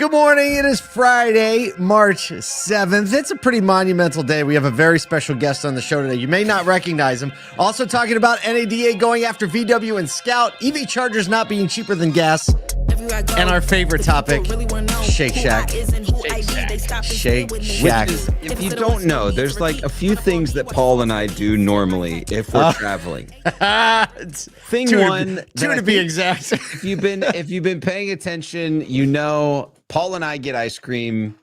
Good morning. It is Friday, March 7th. It's a pretty monumental day. We have a very special guest on the show today. You may not recognize him. Also talking about NADA going after VW and Scout, EV chargers not being cheaper than gas, and our favorite topic, Shake Shack. Shake Shack. If you don't know, there's like a few things that Paul and I do normally if we're traveling. Thing two to be exact. If you've been paying attention, you know Paul and I get ice cream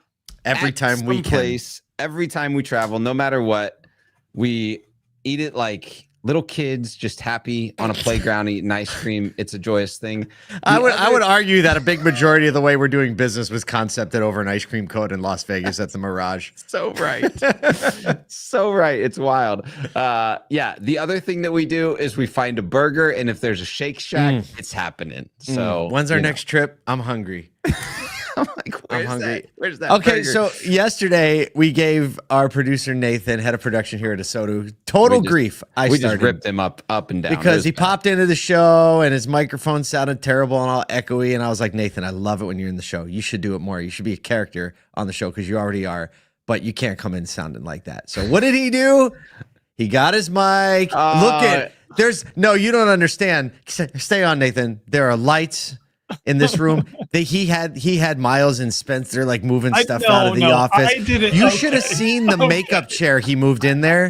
every time we place. Every time we travel, no matter what, we eat it like little kids, just happy on a playground eating ice cream. It's a joyous thing. I would argue that a big majority of the way we're doing business was concepted over an ice cream cone in Las Vegas at the Mirage. So right. So right. It's wild. Yeah. The other thing that we do is we find a burger, and if there's a Shake Shack, it's happening. So when's our next trip? I'm hungry. I'm like, where's that okay, burger? so yesterday we gave our producer Nathan, head of production here at ASOTU, total grief. We just ripped him up and down because he popped into the show and his microphone sounded terrible and all echoey. And I was like, Nathan, I love it when you're in the show. You should do it more. You should be a character on the show because you already are, but you can't come in sounding like that. So what did he do? He got his mic. You don't understand. Stay on, Nathan. There are lights in this room. He had Miles and Spencer like moving stuff out of the office. You should have seen the makeup chair he moved in there.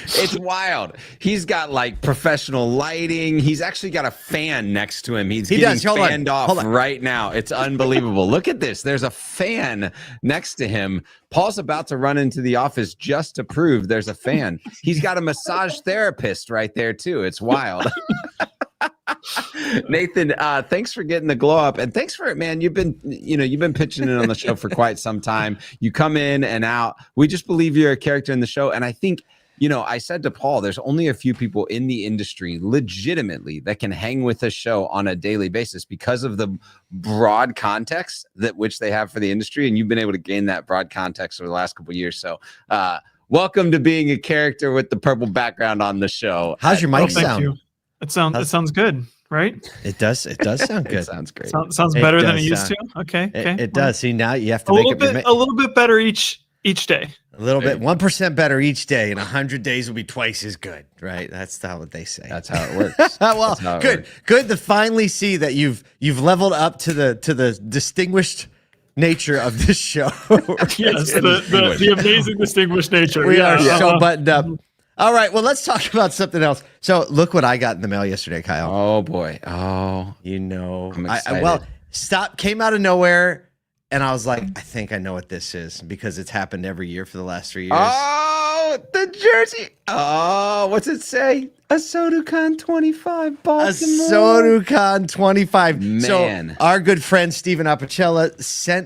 It's wild. He's got like professional lighting. He's actually got a fan next to him. He getting fanned off right now. It's unbelievable. Look at this. There's a fan next to him. Paul's about to run into the office just to prove there's a fan. He's got a massage therapist right there too. It's wild. Nathan, thanks for getting the glow up, and thanks for it, man. You've been pitching in on the show for quite some time. You come in and out. We just believe you're a character in the show, and I think, I said to Paul, there's only a few people in the industry legitimately that can hang with a show on a daily basis because of the broad context which they have for the industry, and you've been able to gain that broad context over the last couple of years. So, welcome to being a character with the purple background on the show. How's your mic sound? You. It sounds good, right? It does sound good. It sounds great. Sounds better than it used to. Okay. It does. See, now you have to a little bit better each day. A little bit, 1% better each day, and 100 days will be twice as good, right? That's not what they say. That's how it works. Well, good to finally see that you've leveled up to the distinguished nature of this show. Yes, the amazing distinguished nature. We are so buttoned up. All right, well, let's talk about something else. So look what I got in the mail yesterday, Kyle. Oh, boy. Oh. I'm excited. Came out of nowhere, and I was like, I think I know what this is because it's happened every year for the last 3 years. Oh, the jersey. Oh, what's it say? ASOTUCon 25, Baltimore. ASOTUCon 25. Man. So our good friend Steven Apicella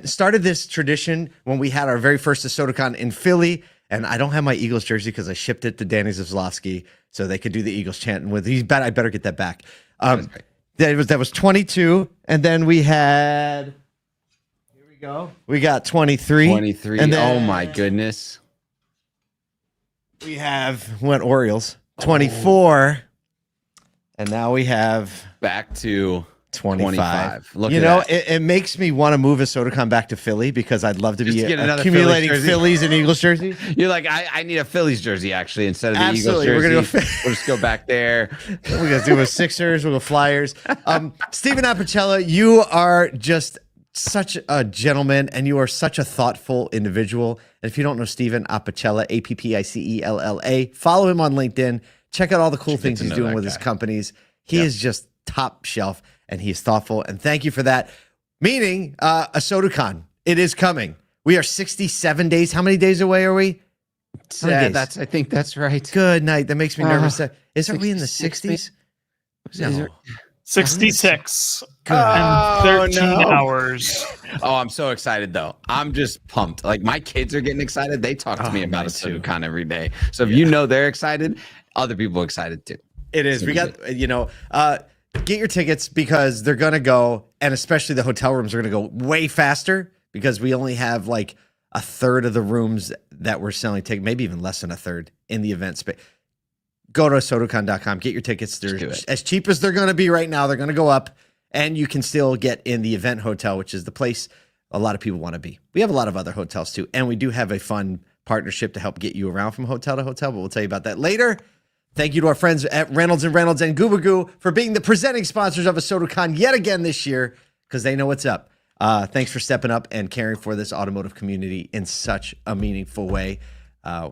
started this tradition when we had our very first ASOTUCon in Philly. And I don't have my Eagles jersey because I shipped it to Danny Zivlowski so they could do the Eagles chanting with. I better get that back. That was 22, and then we had. Here we go. We got 23. 23. And then, oh my goodness. We went Orioles 24, and now we have back to 25. Look, it makes me want to move ASOTUCon back to Philly because I'd love to be accumulating Phillies and Eagles jerseys. You're like, I need a Phillies jersey actually instead of the Eagles jersey. We'll just go back there. We're gonna do a Sixers. We'll go Flyers. Steven Apicella, you are just such a gentleman, and you are such a thoughtful individual. And if you don't know Steven Apicella, Appicella, follow him on LinkedIn. Check out all the cool things he's doing with his companies. He is just top shelf. And he is thoughtful, and thank you for that. Meaning, ASOTUCon, it is coming. We are 67 days. How many days away are we? I think that's right. Good night. That makes me nervous. Are we in the 60s? No. 66 and 13 hours. Oh, I'm so excited though. I'm just pumped. Like my kids are getting excited. They talk to me about ASOTUCon every day. So if they're excited, other people are excited too. It is. We got get your tickets because they're going to go, and especially the hotel rooms are going to go way faster because we only have like a third of the rooms that we're selling tickets, maybe even less than a third in the event space. Go to ASOTUCon.com, get your tickets. They're as cheap as they're going to be right now. They're going to go up, And you can still get in the event hotel, which is the place a lot of people want to be. We have a lot of other hotels too. And we do have a fun partnership to help get you around from hotel to hotel, but we'll tell you about that later. Thank you to our friends at Reynolds and Goobagoo for being the presenting sponsors of ASOTUCon yet again this year, because they know what's up. Thanks for stepping up and caring for this automotive community in such a meaningful way.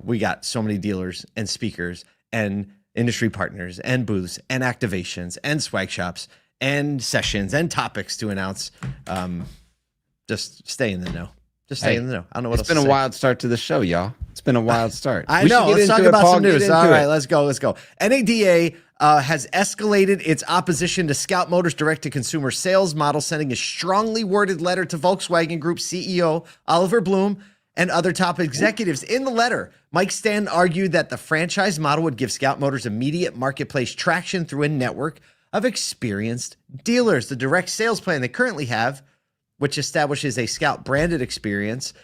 We got so many dealers and speakers and industry partners and booths and activations and swag shops and sessions and topics to announce. Just stay in the know. Just stay in the know. I don't know what else to say. It's been a wild start to the show, y'all. It's been a wild start. I know. Let's talk about some news. All right, let's go. NADA has escalated its opposition to Scout Motors' direct-to-consumer sales model, sending a strongly worded letter to Volkswagen Group CEO Oliver Blume and other top executives. In the letter, Mike Stanton argued that the franchise model would give Scout Motors immediate marketplace traction through a network of experienced dealers. The direct sales plan they currently have, which establishes a Scout branded experience,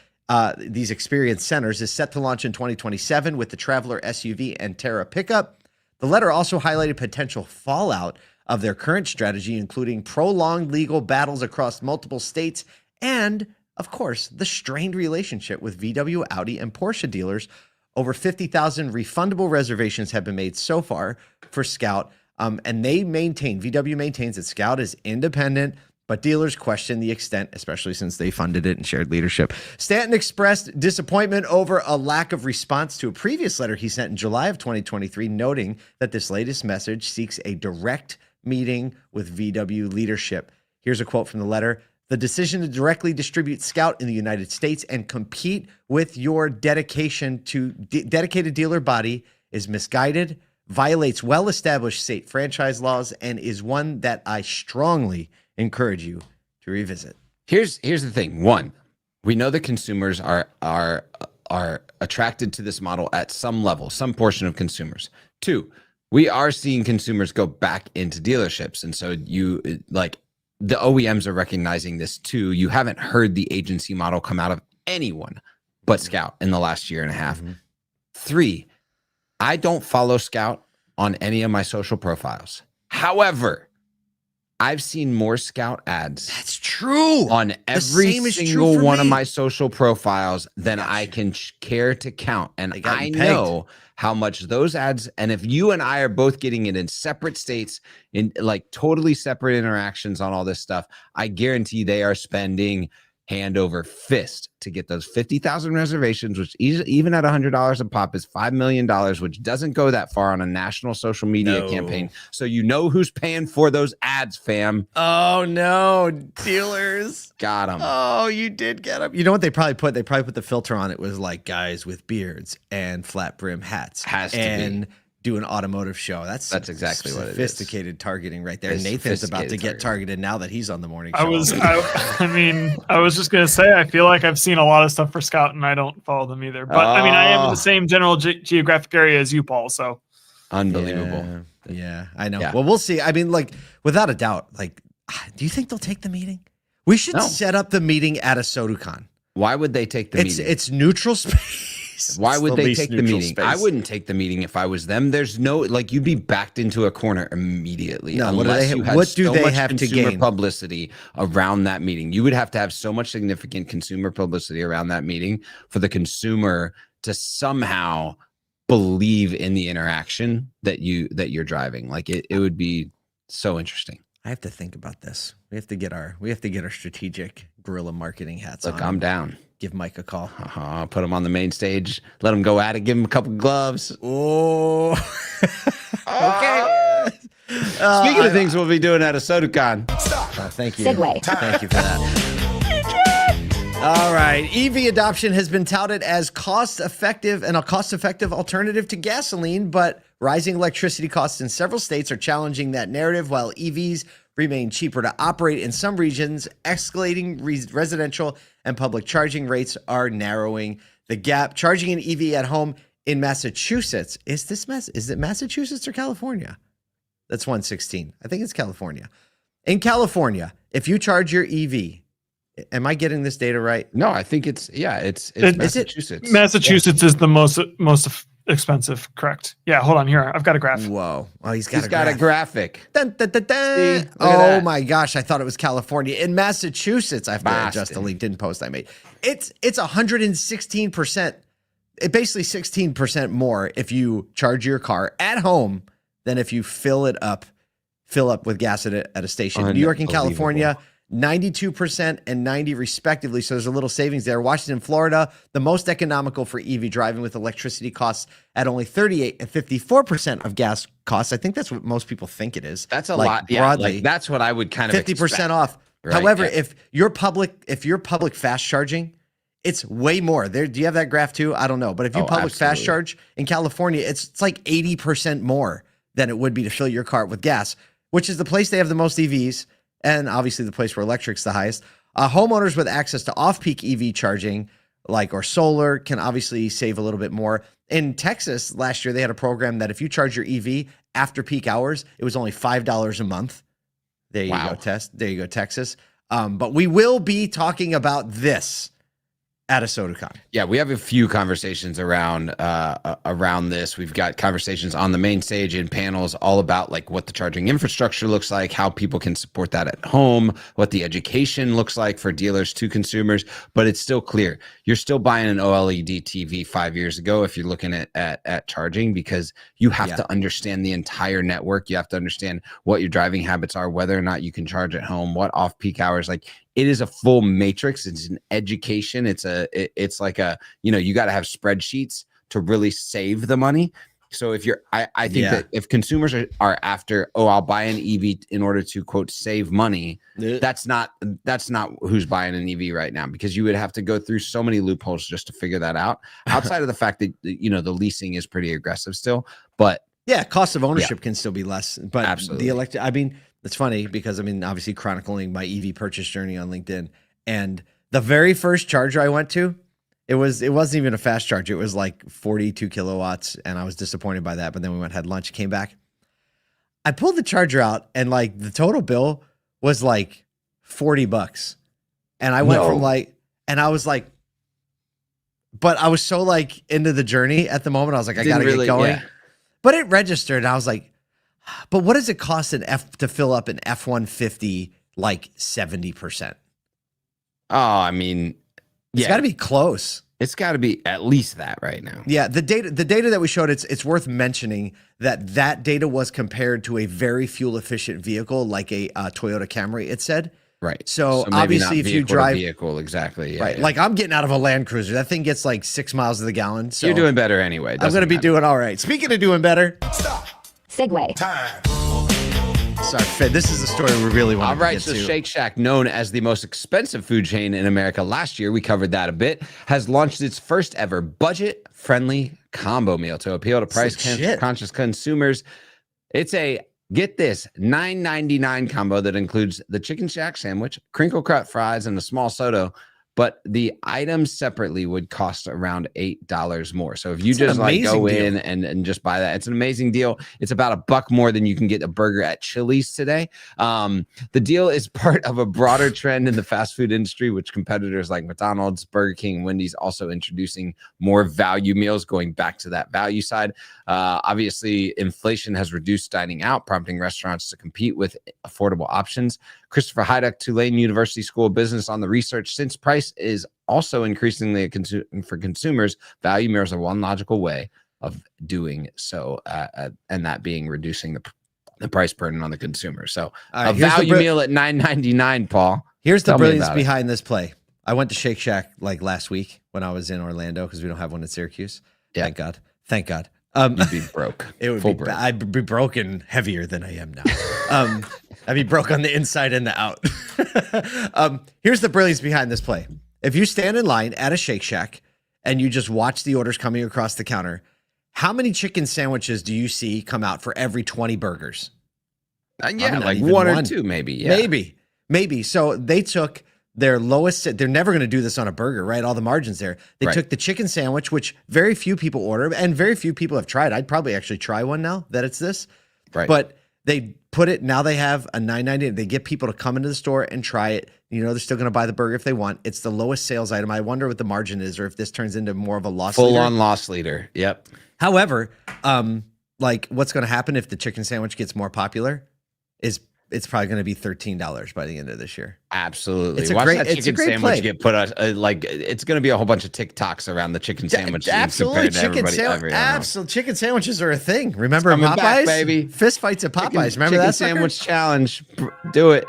these experience centers, is set to launch in 2027 with the Traveler SUV and Terra pickup. The letter also highlighted potential fallout of their current strategy, including prolonged legal battles across multiple states and, of course, the strained relationship with VW, Audi, and Porsche dealers. Over 50,000 refundable reservations have been made so far for Scout, and VW maintains that Scout is independent, but dealers question the extent, especially since they funded it and shared leadership. Stanton expressed disappointment over a lack of response to a previous letter he sent in July of 2023, noting that this latest message seeks a direct meeting with VW leadership. Here's a quote from the letter. The decision to directly distribute Scout in the United States and compete with your dedicated dealer body is misguided, violates well-established state franchise laws, and is one that I strongly encourage you to revisit. Here's the thing. One, we know that consumers are attracted to this model at some level, some portion of consumers. Two, we are seeing consumers go back into dealerships, and so the OEMs are recognizing this too. You haven't heard the agency model come out of anyone but Scout in the last year and a half. Mm-hmm. Three, I don't follow Scout on any of my social profiles. However, I've seen more Scout ads. That's true. On every single one of my social profiles than I can care to count. And I know how much those ads, and if you and I are both getting it in separate states, in like totally separate interactions on all this stuff, I guarantee they are spending hand over fist to get those 50,000 reservations, which even at $100 a pop is $5 million, which doesn't go that far on a national social media campaign. So you know who's paying for those ads, fam. Oh no, dealers. Got them. Oh, you did get them. You know what they probably put? They probably put the filter on it was like guys with beards and flat brim hats. Has to be. Do an automotive show. That's exactly what it is. Sophisticated targeting right there. Nathan's about to get targeted now that he's on the morning show. I was just going to say, I feel like I've seen a lot of stuff for Scout and I don't follow them either. But I mean, I am in the same general geographic area as you, Paul. So unbelievable. Yeah, I know. Yeah. Well, we'll see. I mean, like, without a doubt, like, do you think they'll take the meeting? We should set up the meeting at ASOTUCon. Why would they take the meeting? It's neutral space. Why would they take the meeting? Space. I wouldn't take the meeting if I was them. There's no, like, you'd be backed into a corner immediately. No, unless what do they have to gain? Publicity around that meeting. You would have to have so much significant consumer publicity around that meeting for the consumer to somehow believe in the interaction that you're driving. Like it would be so interesting. I have to think about this. We have to get our strategic guerrilla marketing hats on. Look, I'm down. Give Mike a call. Put him on the main stage. Let him go at it. Give him a couple gloves. Oh. Okay. Speaking of things we'll be doing at ASOTUCon. Thank you. Segue. Thank you for that. All right. EV adoption has been touted as cost-effective and a cost-effective alternative to gasoline, but rising electricity costs in several states are challenging that narrative. While EVs remain cheaper to operate in some regions, escalating residential and public charging rates are narrowing the gap. Charging an EV at home in Massachusetts, is it Massachusetts or California? That's 116. I think it's California. In California, if you charge your EV, am I getting this data right? No, I think it's Massachusetts. Massachusetts is the most expensive. Correct. Yeah. Hold on here. I've got a graph. Whoa. Oh, he's got a graphic. Dun, dun, dun, dun. See? Look at Oh that. my gosh. I thought it was California. In Massachusetts, I have to adjust the LinkedIn post I made. It's 116%. It basically 16% more if you charge your car at home than if you fill up with gas at a station. New York and California, 92% and 90% respectively. So there's a little savings there. Washington, Florida, the most economical for EV driving with electricity costs at only 38 and 54% of gas costs. I think that's what most people think it is. That's a lot. Yeah, broadly, that's what I would kind of 50% expect. off. Right. However, if you're public fast charging, it's way more. There, do you have that graph too? I don't know. But if you public fast charge in California, it's like 80% more than it would be to fill your car with gas, which is the place they have the most EVs. And obviously the place where electric's the highest. Homeowners with access to off-peak EV charging, or solar, can obviously save a little bit more. In Texas, last year, they had a program that if you charge your EV after peak hours, it was only $5 a month. There you go, There you go, Texas. But we will be talking about this at ASOTU. Yeah, we have a few conversations around this. We've got conversations on the main stage in panels all about like what the charging infrastructure looks like, how people can support that at home, what the education looks like for dealers to consumers. But it's still clear you're still buying an OLED TV 5 years ago if you're looking at charging, because you have to understand the entire network. You have to understand what your driving habits are, whether or not you can charge at home, what off peak hours. Like, it is a full matrix. It's an education. It's like you got to have spreadsheets to really save the money. So if I think that if consumers are after, I'll buy an EV in order to quote save money, that's not who's buying an EV right now, because you would have to go through so many loopholes just to figure that out. Outside of the fact that the leasing is pretty aggressive still, but cost of ownership can still be less. But absolutely. the electric, I mean, it's funny because obviously chronicling my EV purchase journey on LinkedIn, and the very first charger I went to, it wasn't even a fast charger. It was like 42 kilowatts, and I was disappointed by that. But then we went, had lunch, came back. I pulled the charger out, and like the total bill was like $40, and I went from and I was like, but I was so like into the journey at the moment. I was like, I gotta get going. Yeah. But it registered, and I was like, but what does it cost to fill up an F-150 like 70%? Oh, I mean, it's got to be close. It's got to be at least that right now. Yeah, the data that we showed, it's worth mentioning that data was compared to a very fuel efficient vehicle like a Toyota Camry. It said right. So obviously, if you drive vehicle exactly, right, like I'm getting out of a Land Cruiser, that thing gets like 6 miles to the gallon. So you're doing better anyway. I'm going to be doing all right. Speaking of doing better, Stop. Segue. Time. Sorry, this is the story we really want to get to. So Shake Shack, known as the most expensive food chain in America last year, we covered that a bit, has launched its first ever budget-friendly combo meal to appeal to price-conscious consumers. It's a, get this, $9.99 combo that includes the Chicken Shack sandwich, crinkle cut fries, and a small soda. But the items separately would cost around $8 more. So if you just like go in and just buy that, it's an amazing deal. It's about $1 more than you can get a burger at Chili's today. The deal is part of a broader trend in the fast food industry, which competitors like McDonald's, Burger King, and Wendy's also introducing more value meals, going back to that value side. Obviously, inflation has reduced dining out, prompting restaurants to compete with affordable options. Christopher Heiduck, Tulane University School of Business, on the research, since price is also increasingly for consumers, value meals are one logical way of doing so, and that being reducing the price burden on the consumer. So a value meal at $9.99, Paul. Here's the brilliance behind this play. I went to Shake Shack like last week when I was in Orlando because we don't have one in Syracuse. Yeah. Thank God. You'd be broke. It would be. I'd be broken heavier than I am now. I'd be broke on the inside and the out. Here's the brilliance behind this play. If you stand in line at a Shake Shack and you just watch the orders coming across the counter, how many chicken sandwiches do you see come out for every 20 burgers? Yeah, like one or two, maybe. Yeah. Maybe. So they took their lowest, they're never going to do this on a burger, right? All the margins there. They took the chicken sandwich, which very few people order and very few people have tried. I'd probably actually try one now that it's this. Right. But they put it, now they have a $9.99. They get people to come into the store and try it. You know, they're still going to buy the burger if they want. It's the lowest sales item. I wonder what the margin is, or if this turns into more of a loss leader. Full-on loss leader. Yep. However, like what's going to happen if the chicken sandwich gets more popular is it's probably going to be $13 by the end of this year. Absolutely. It's a Watch great- that it's a chicken great sandwich play. get put out. Like it's going to be a whole bunch of TikToks around the chicken sandwich. Absolutely, chicken sandwiches are a thing. Remember coming Popeyes, back, baby. Fist fights at Popeyes. Remember chicken that sandwich challenge? Do it.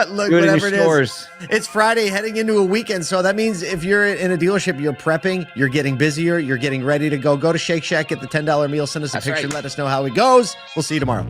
Look, Do it in whatever your it is. stores. It's Friday, heading into a weekend, so that means if you're in a dealership, you're prepping, you're getting busier, you're getting ready to go. Go to Shake Shack, get the $10 meal, send us a That's picture, right. let us know how it goes. We'll see you tomorrow.